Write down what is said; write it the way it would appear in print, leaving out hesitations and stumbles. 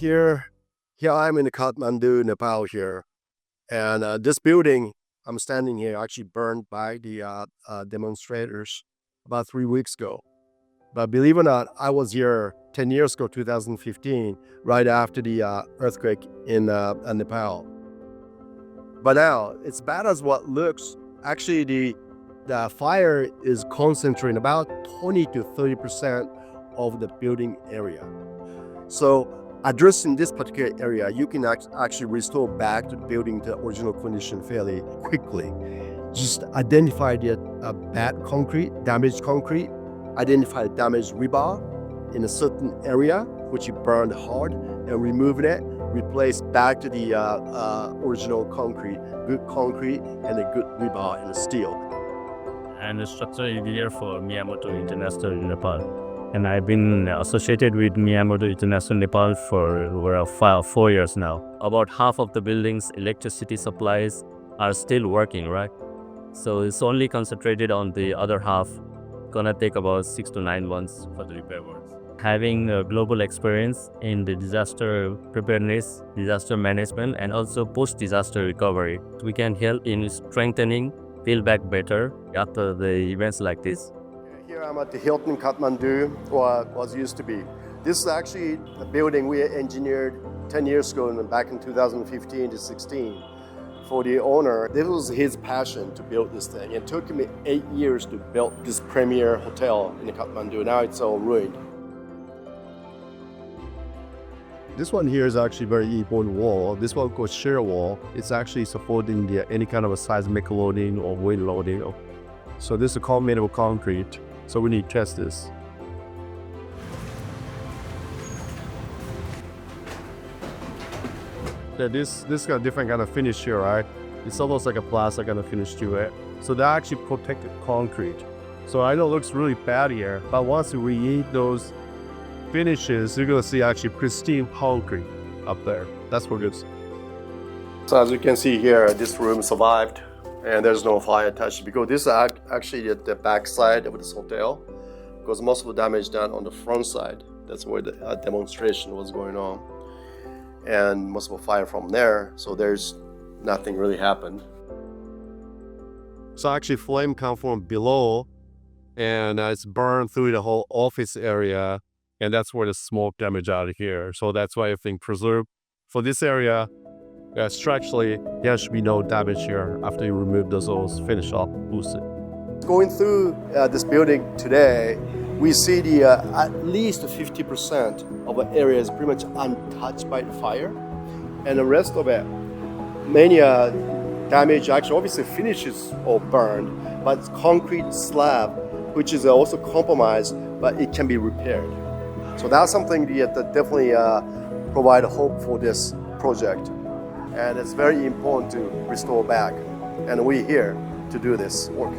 Here I'm in Kathmandu, Nepal here. And this building I'm standing here actually burned by the demonstrators about 3 weeks ago. But believe it or not, I was here 10 years ago, 2015, right after the earthquake in Nepal. But now, it's bad as what looks. Actually, the fire is concentrating about 20 to 30% of the building area. So addressing this particular area, you can actually restore back to the building to original condition fairly quickly. Just identify the bad concrete, damaged concrete, identify the damaged rebar in a certain area, which you burned hard, and removing it, replace back to the original concrete, good concrete and a good rebar and a steel. And a structural engineer for Miyamoto International in Nepal. And I've been associated with Miyamoto International Nepal for over 4 years now. About half of the building's electricity supplies are still working, right? So it's only concentrated on the other half. Gonna take about 6 to 9 months for the repair works. Having a global experience in the disaster preparedness, disaster management, and also post-disaster recovery, we can help in strengthening, build back better after the events like this. Here I'm at the Hilton Kathmandu, or was used to be. This is actually a building we engineered 10 years ago, back in 2015 to 16. For the owner, this was his passion to build this thing. It took him 8 years to build this premier hotel in Kathmandu. Now it's all ruined. This one here is actually a very important wall. This one called shear wall. It's actually supporting any kind of a seismic loading or wind loading. So this is a combination of concrete. So we need to test this. This got a different kind of finish here, right? It's almost like a plastic kind of finish to it. So that actually protected concrete. So I know it looks really bad here, but once we reheat those finishes, you're gonna see actually pristine concrete up there. That's what good. So as you can see here, this room survived. And there's no fire attached because this is actually the back side of this hotel, because most of the damage done on the front side. That's where the demonstration was going on, and most of the fire from there. So there's nothing really happened. So actually, flame come from below, and it's burned through the whole office area, and that's where the smoke damage out of here. So that's why I think preserved for this area. Structurally, there should be no damage here after you remove those holes, finish off, boost it. Going through this building today, we see at least 50% of the area is pretty much untouched by the fire, and the rest of it, many damage, actually obviously finishes all burned, but it's concrete slab, which is also compromised, but it can be repaired. So that's something that definitely provide hope for this project. And it's very important to restore back. And we're here to do this work.